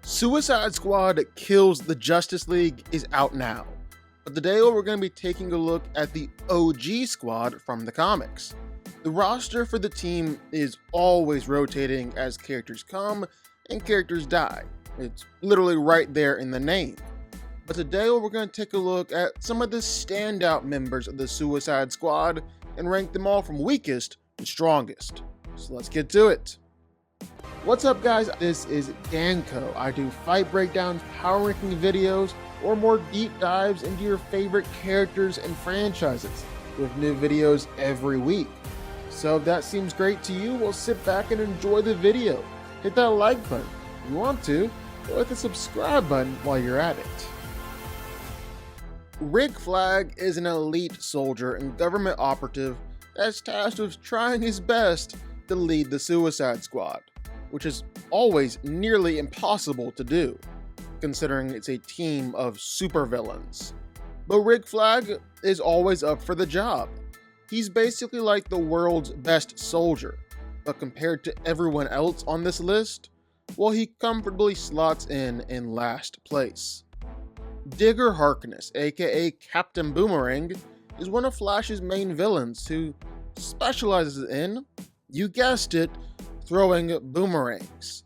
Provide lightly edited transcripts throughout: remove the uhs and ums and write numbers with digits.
Suicide Squad Kills the Justice League is out now, but today we're going to be taking a look at the OG squad from the comics. The roster for the team is always rotating as characters come and characters die. It's literally right there in the name. But today we're going to take a look at some of the standout members of the Suicide Squad and rank them all from weakest to strongest. So let's get to it. What's up guys, this is DanCo. I do fight breakdowns, power ranking videos, or more deep dives into your favorite characters and franchises with new videos every week. So if that seems great to you, well, sit back and enjoy the video. Hit that like button if you want to, or hit the subscribe button while you're at it. Rick Flag is an elite soldier and government operative that's tasked with trying his best to lead the Suicide Squad, which is always nearly impossible to do, considering it's a team of supervillains. But Rick Flag is always up for the job. He's basically like the world's best soldier, but compared to everyone else on this list, well, he comfortably slots in last place. Digger Harkness, aka Captain Boomerang, is one of Flash's main villains who specializes in, you guessed it, throwing boomerangs.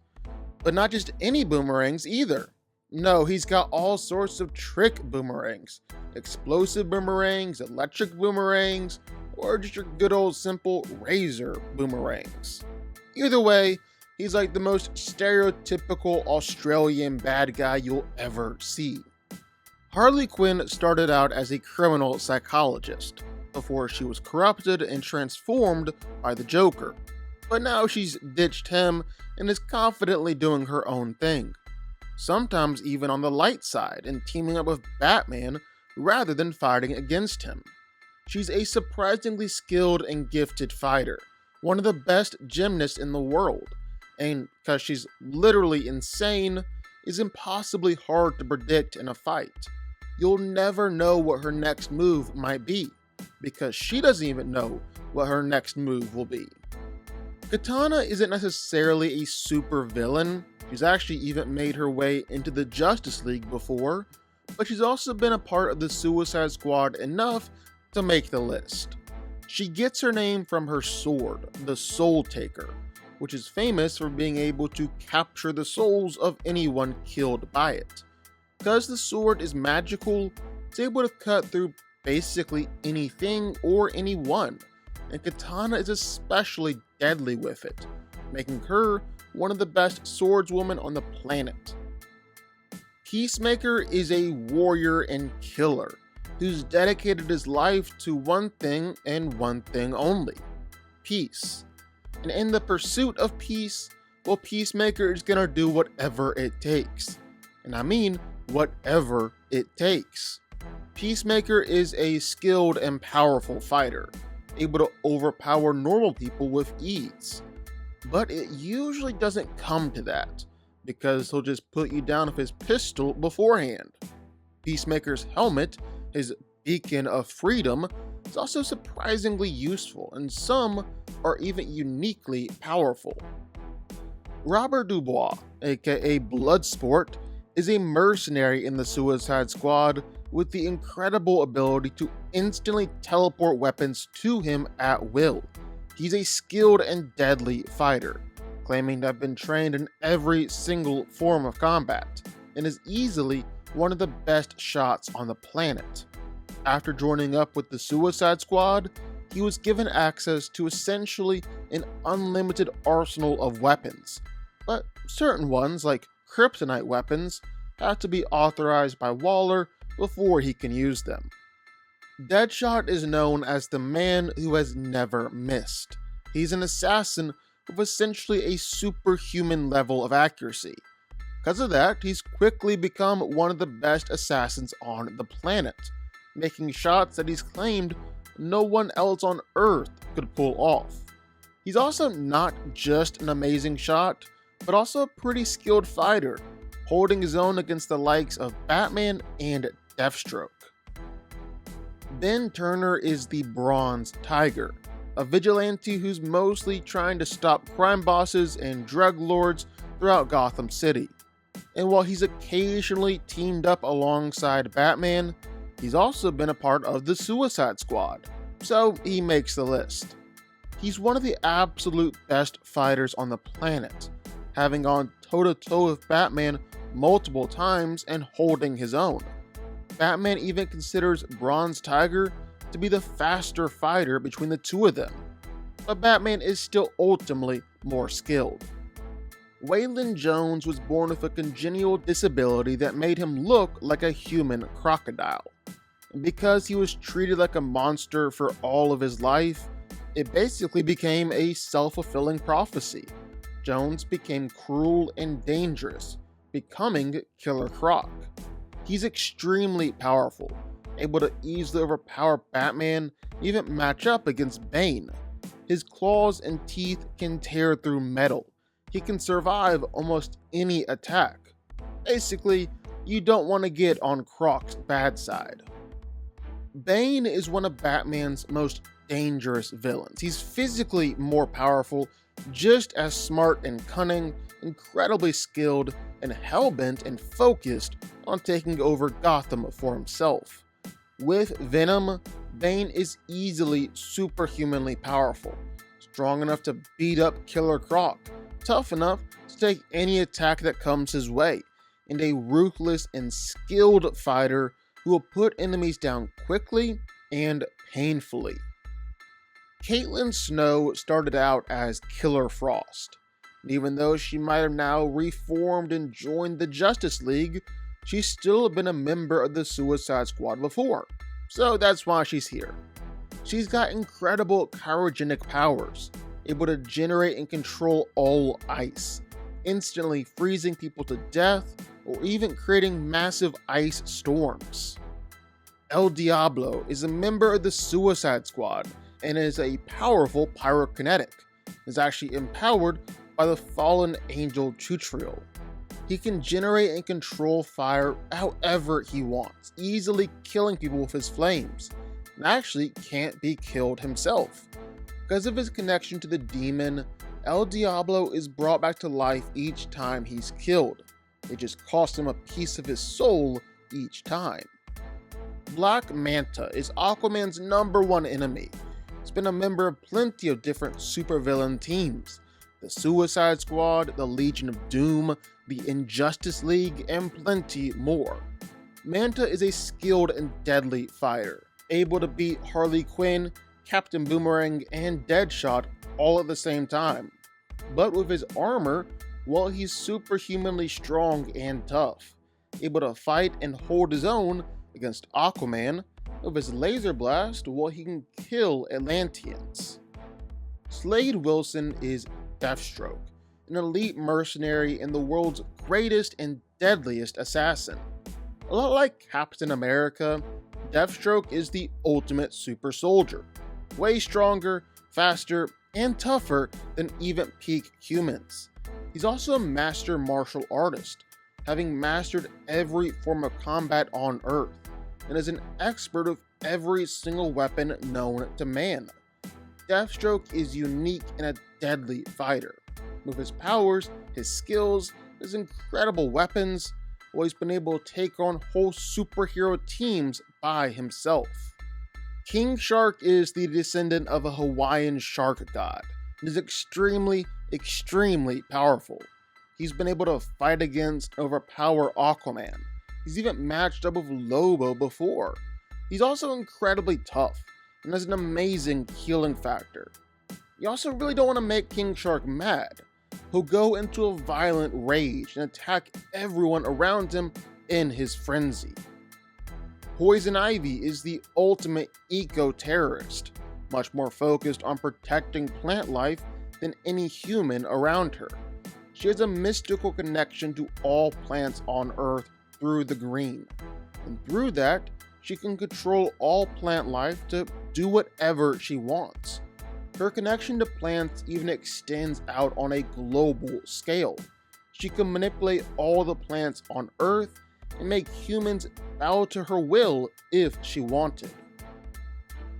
But not just any boomerangs either. No, he's got all sorts of trick boomerangs. Explosive boomerangs, electric boomerangs, or just your good old simple razor boomerangs. Either way, he's like the most stereotypical Australian bad guy you'll ever see. Harley Quinn started out as a criminal psychologist before she was corrupted and transformed by the Joker. But now she's ditched him and is confidently doing her own thing, sometimes even on the light side and teaming up with Batman rather than fighting against him. She's a surprisingly skilled and gifted fighter, one of the best gymnasts in the world, and because she's literally insane, is impossibly hard to predict in a fight. You'll never know what her next move might be, because she doesn't even know what her next move will be. Katana isn't necessarily a super villain. She's actually even made her way into the Justice League before, but she's also been a part of the Suicide Squad enough to make the list. She gets her name from her sword, the Soul Taker, which is famous for being able to capture the souls of anyone killed by it. Because the sword is magical, it's able to cut through basically anything or anyone, and Katana is especially deadly with it, making her one of the best swordswomen on the planet. Peacemaker is a warrior and killer who's dedicated his life to one thing and one thing only: peace. And in the pursuit of peace, well, Peacemaker is gonna do whatever it takes. And I mean whatever it takes. Peacemaker is a skilled and powerful fighter, able to overpower normal people with ease. But it usually doesn't come to that, because he'll just put you down with his pistol beforehand. Peacemaker's helmet, his beacon of freedom, is also surprisingly useful, and some are even uniquely powerful. Robert Dubois, aka Bloodsport, is a mercenary in the Suicide Squad with the incredible ability to instantly teleport weapons to him at will. He's a skilled and deadly fighter, claiming to have been trained in every single form of combat, and is easily one of the best shots on the planet. After joining up with the Suicide Squad, he was given access to essentially an unlimited arsenal of weapons, but certain ones, like kryptonite weapons, have to be authorized by Waller before he can use them. Deadshot is known as the man who has never missed. He's an assassin with essentially a superhuman level of accuracy. Because of that, he's quickly become one of the best assassins on the planet, making shots that he's claimed no one else on Earth could pull off. He's also not just an amazing shot, but also a pretty skilled fighter, holding his own against the likes of Batman and Deathstroke. Ben Turner is the Bronze Tiger, a vigilante who's mostly trying to stop crime bosses and drug lords throughout Gotham City. And while he's occasionally teamed up alongside Batman, he's also been a part of the Suicide Squad, so he makes the list. He's one of the absolute best fighters on the planet, having gone toe-to-toe with Batman multiple times and holding his own. Batman even considers Bronze Tiger to be the faster fighter between the two of them, but Batman is still ultimately more skilled. Waylon Jones was born with a congenital disability that made him look like a human crocodile. And because he was treated like a monster for all of his life, it basically became a self-fulfilling prophecy. Jones became cruel and dangerous, becoming Killer Croc. He's extremely powerful, able to easily overpower Batman and even match up against Bane. His claws and teeth can tear through metal. He can survive almost any attack. Basically, you don't want to get on Croc's bad side. Bane is one of Batman's most dangerous villains. He's physically more powerful, just as smart and cunning, incredibly skilled, and hellbent and focused on taking over Gotham for himself. With Venom, Bane is easily superhumanly powerful, strong enough to beat up Killer Croc, tough enough to take any attack that comes his way, and a ruthless and skilled fighter who will put enemies down quickly and painfully. Caitlin Snow started out as Killer Frost, and even though she might have now reformed and joined the Justice League, she's still been a member of the Suicide Squad before, so that's why she's here. She's got incredible cryogenic powers, able to generate and control all ice, instantly freezing people to death or even creating massive ice storms. El Diablo is a member of the Suicide Squad and is a powerful pyrokinetic. Is actually empowered by the fallen angel Chutriel. He can generate and control fire however he wants, easily killing people with his flames, and actually can't be killed himself. Because of his connection to the demon, El Diablo is brought back to life each time he's killed. It just costs him a piece of his soul each time. Black Manta is Aquaman's #1 enemy. He's been a member of plenty of different supervillain teams: the Suicide Squad, the Legion of Doom, the Injustice League, and plenty more. Manta is a skilled and deadly fighter, able to beat Harley Quinn, Captain Boomerang, and Deadshot all at the same time. But with his armor, well, he's superhumanly strong and tough, able to fight and hold his own against Aquaman. With his laser blast, well, he can kill Atlanteans. Slade Wilson is Deathstroke, an elite mercenary and the world's greatest and deadliest assassin. A lot like Captain America, Deathstroke is the ultimate super soldier, way stronger, faster, and tougher than even peak humans. He's also a master martial artist, having mastered every form of combat on Earth, and is an expert of every single weapon known to man. Deathstroke is unique and a deadly fighter. With his powers, his skills, his incredible weapons, well, he's been able to take on whole superhero teams by himself. King Shark is the descendant of a Hawaiian shark god and is extremely powerful. He's been able to fight against and overpower Aquaman. He's even matched up with Lobo before. He's also incredibly tough and has an amazing healing factor. You also really don't want to make King Shark mad. He'll go into a violent rage and attack everyone around him in his frenzy. Poison Ivy is the ultimate eco-terrorist, much more focused on protecting plant life than any human around her. She has a mystical connection to all plants on Earth through the green, and through that, she can control all plant life to do whatever she wants. Her connection to plants even extends out on a global scale. She can manipulate all the plants on Earth and make humans bow to her will if she wanted.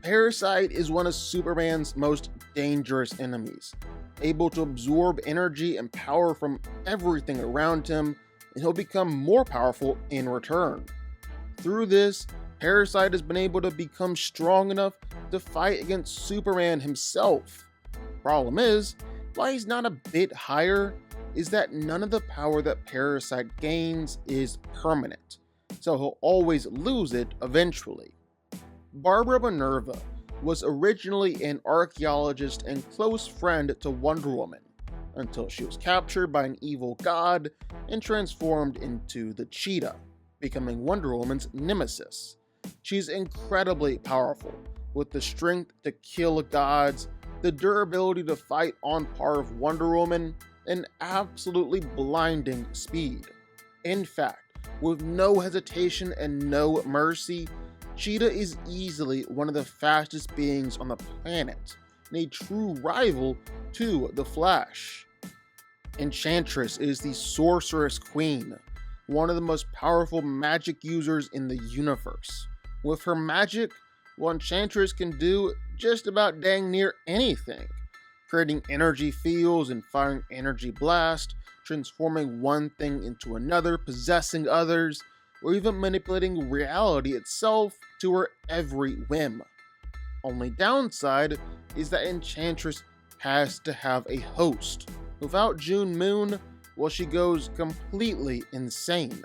Parasite is one of Superman's most dangerous enemies, able to absorb energy and power from everything around him and he'll become more powerful in return. Through this, Parasite has been able to become strong enough to fight against Superman himself. Problem is, why he's not a bit higher is that none of the power that Parasite gains is permanent, so he'll always lose it eventually. Barbara Minerva was originally an archaeologist and close friend to Wonder Woman, until she was captured by an evil god and transformed into the Cheetah, becoming Wonder Woman's nemesis. She's incredibly powerful, with the strength to kill gods, the durability to fight on par with Wonder Woman, and absolutely blinding speed. In fact, with no hesitation and no mercy, Cheetah is easily one of the fastest beings on the planet, and a true rival to the Flash. Enchantress is the Sorceress Queen, one of the most powerful magic users in the universe. With her magic, Enchantress can do just about dang near anything, creating energy fields and firing energy blast, transforming one thing into another, possessing others, or even manipulating reality itself to her every whim. Only downside is that Enchantress has to have a host. Without June Moon, well, she goes completely insane.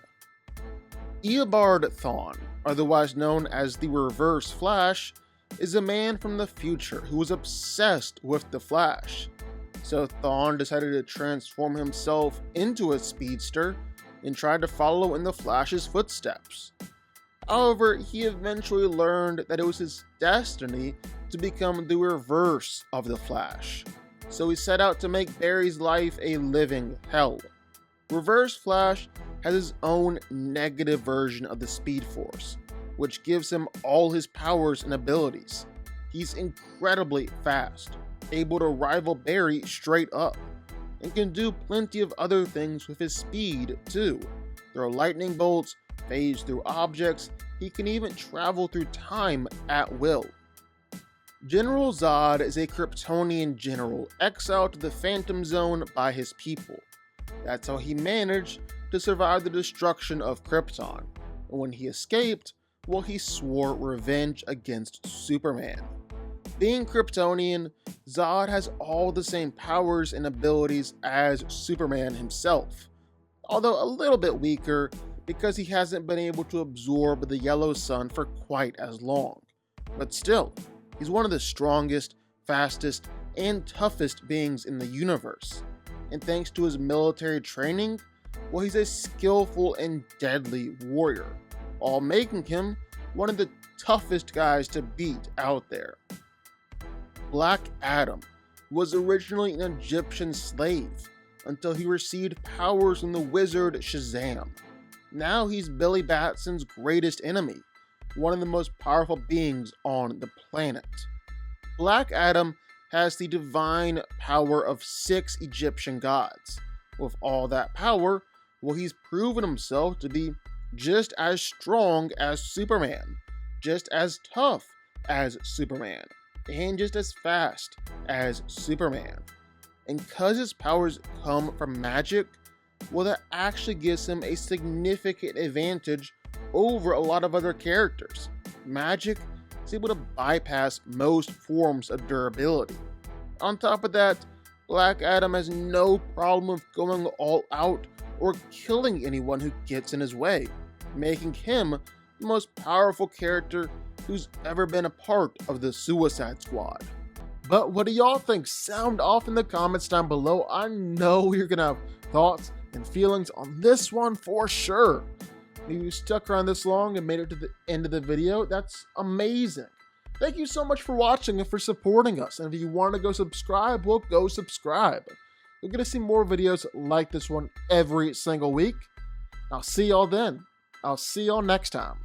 Eobard Thawne, otherwise known as the Reverse Flash, is a man from the future who was obsessed with the Flash. So Thawne decided to transform himself into a speedster and tried to follow in the Flash's footsteps. However, he eventually learned that it was his destiny to become the reverse of the Flash, so he set out to make Barry's life a living hell. Reverse Flash has his own negative version of the Speed Force, which gives him all his powers and abilities. He's incredibly fast, able to rival Barry straight up, and can do plenty of other things with his speed too. Throw lightning bolts, phase through objects, he can even travel through time at will. General Zod is a Kryptonian general exiled to the Phantom Zone by his people. That's how he managed to survive the destruction of Krypton, and when he escaped, well, he swore revenge against Superman. Being Kryptonian, Zod has all the same powers and abilities as Superman himself, although a little bit weaker because he hasn't been able to absorb the yellow sun for quite as long. But still, he's one of the strongest, fastest, and toughest beings in the universe, and thanks to his military training, well, he's a skillful and deadly warrior, all making him one of the toughest guys to beat out there. Black Adam was originally an Egyptian slave until he received powers from the wizard Shazam. Now he's Billy Batson's greatest enemy, one of the most powerful beings on the planet. Black Adam has the divine power of 6 Egyptian gods. With all that power, well, he's proven himself to be just as strong as Superman, just as tough as Superman, and just as fast as Superman. And because his powers come from magic, well, that actually gives him a significant advantage over a lot of other characters. Magic is able to bypass most forms of durability. On top of that, Black Adam has no problem with going all out or killing anyone who gets in his way, making him the most powerful character who's ever been a part of the Suicide Squad. But what do y'all think? Sound off in the comments down below. I know you're gonna have thoughts and feelings on this one for sure. If you stuck around this long and made it to the end of the video, that's amazing. Thank you so much for watching and for supporting us. And if you want to go subscribe, well, go subscribe. You're going to see more videos like this one every single week. I'll see y'all then. I'll see y'all next time.